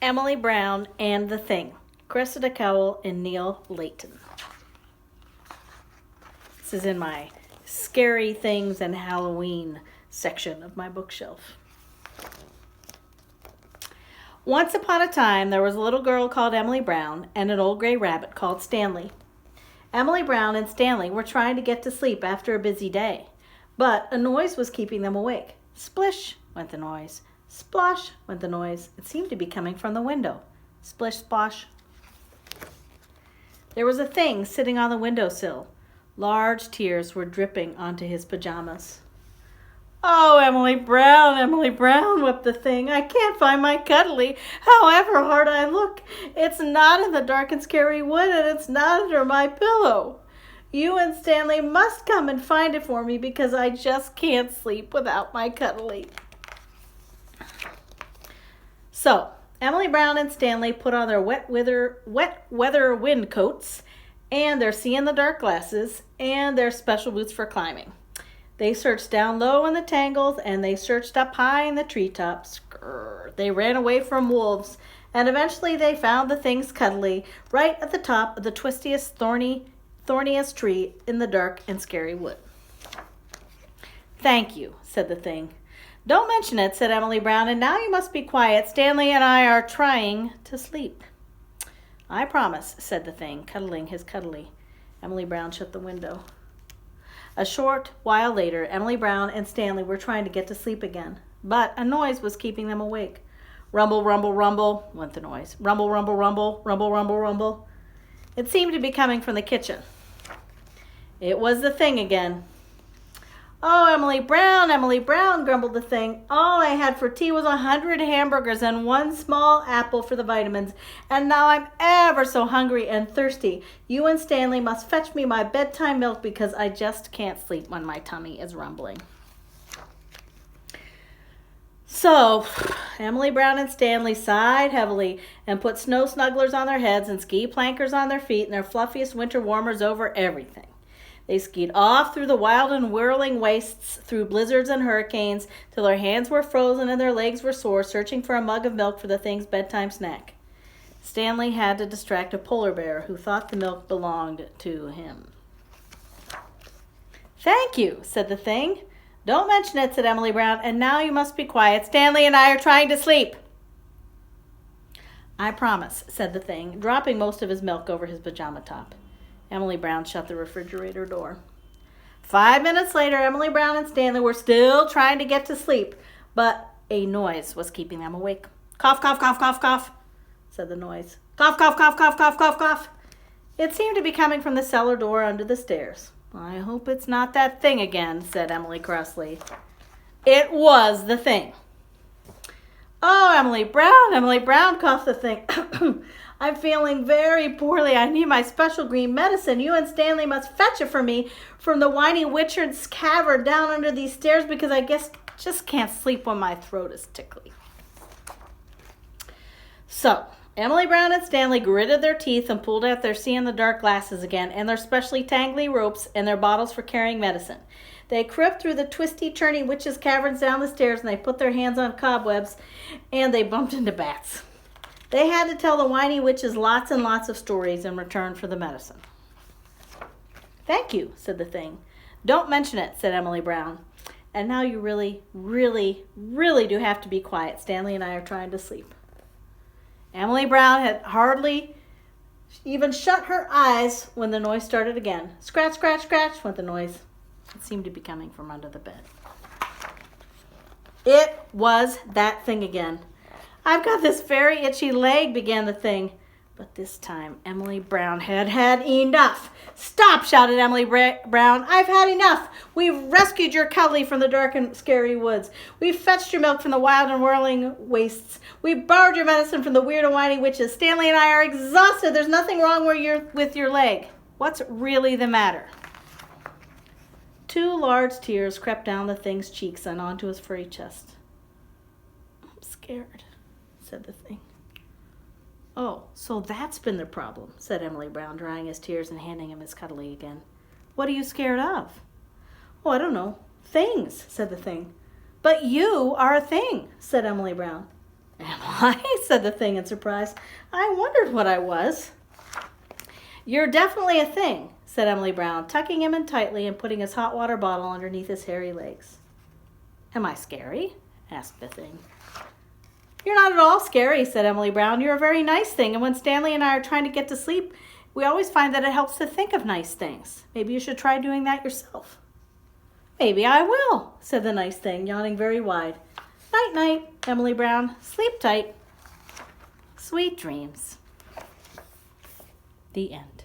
Emily Brown and the Thing. Cressida Cowell and Neil Layton. This is in my Scary Things and Halloween section of my bookshelf. Once upon a time, there was a little girl called Emily Brown and an old gray rabbit called Stanley. Emily Brown and Stanley were trying to get to sleep after a busy day, but a noise was keeping them awake. Splish went the noise. Splosh went the noise. It seemed to be coming from the window. Splish, splosh. There was a thing sitting on the windowsill. Large tears were dripping onto his pajamas. "Oh, Emily Brown," wept the thing. "I can't find my cuddly, however hard I look. It's not in the dark and scary wood, and it's not under my pillow. You and Stanley must come and find it for me because I just can't sleep without my cuddly." So, Emily Brown and Stanley put on their wet weather wind coats and their see-in-the-dark glasses and their special boots for climbing. They searched down low in the tangles and they searched up high in the treetops. They ran away from wolves and eventually they found the thing's cuddly right at the top of the twistiest, thorniest tree in the dark and scary wood. "Thank you," said the thing. "Don't mention it," said Emily Brown, "and now you must be quiet. Stanley and I are trying to sleep." "I promise," said the thing, cuddling his cuddly. Emily Brown shut the window. A short while later, Emily Brown and Stanley were trying to get to sleep again, but a noise was keeping them awake. Rumble, rumble, rumble went the noise. Rumble, rumble, rumble, rumble, rumble, rumble. It seemed to be coming from the kitchen. It was the thing again. "Oh, Emily Brown," grumbled the thing. "All I had for tea was 100 hamburgers and one small apple for the vitamins, and now I'm ever so hungry and thirsty. You and Stanley must fetch me my bedtime milk because I just can't sleep when my tummy is rumbling." So, Emily Brown and Stanley sighed heavily and put snow snugglers on their heads and ski plankers on their feet and their fluffiest winter warmers over everything. They skied off through the wild and whirling wastes, through blizzards and hurricanes, till their hands were frozen and their legs were sore, searching for a mug of milk for the thing's bedtime snack. Stanley had to distract a polar bear who thought the milk belonged to him. "Thank you," said the thing. "Don't mention it," said Emily Brown, "and now you must be quiet. Stanley and I are trying to sleep." "I promise," said the thing, dropping most of his milk over his pajama top. Emily Brown shut the refrigerator door. 5 minutes later, Emily Brown and Stanley were still trying to get to sleep, but a noise was keeping them awake. "Cough, cough, cough, cough, cough," said the noise. "Cough, cough, cough, cough, cough, cough, cough." It seemed to be coming from the cellar door under the stairs. "I hope it's not that thing again," said Emily crossly. It was the thing. "Oh, Emily Brown," coughed the thing. "I'm feeling very poorly. I need my special green medicine. You and Stanley must fetch it for me from the whiny Witchard's cavern down under these stairs because I just can't sleep when my throat is tickly." So, Emily Brown and Stanley gritted their teeth and pulled out their see-in-the-dark glasses again and their specially tangly ropes and their bottles for carrying medicine. They crept through the twisty-turny witches' caverns down the stairs and they put their hands on cobwebs and they bumped into bats. They had to tell the whiny witches lots and lots of stories in return for the medicine. "Thank you," said the thing. "Don't mention it," said Emily Brown. "And now you really, really, really do have to be quiet. Stanley and I are trying to sleep." Emily Brown had hardly even shut her eyes when the noise started again. Scratch, scratch, scratch went the noise. It seemed to be coming from under the bed. It was that thing again. "I've got this very itchy leg," began the thing. But this time, Emily Brown had had enough. "Stop," shouted Emily Brown. "I've had enough. We've rescued your cuddly from the dark and scary woods. We've fetched your milk from the wild and whirling wastes. We've borrowed your medicine from the weird and whiny witches. Stanley and I are exhausted. There's nothing wrong with your leg. What's really the matter?" 2 large tears crept down the thing's cheeks and onto his furry chest. "I'm scared," said the thing. "Oh, so that's been the problem," said Emily Brown, drying his tears and handing him his cuddly again. "What are you scared of?" "Oh, I don't know. Things," said the thing. "But you are a thing," said Emily Brown. "Am Why, said the thing in surprise. I wondered what I was. You're definitely a thing, said Emily Brown, tucking him in tightly and putting his hot water bottle underneath his hairy legs. Am I scary? Asked the thing. You're not at all scary, said Emily Brown. You're a very nice thing, and when Stanley and I are trying to get to sleep, we always find that it helps to think of nice things. Maybe you should try doing that yourself. Maybe I will, said the nice thing, yawning very wide. Night-night, Emily Brown. Sleep tight. Sweet dreams. The end.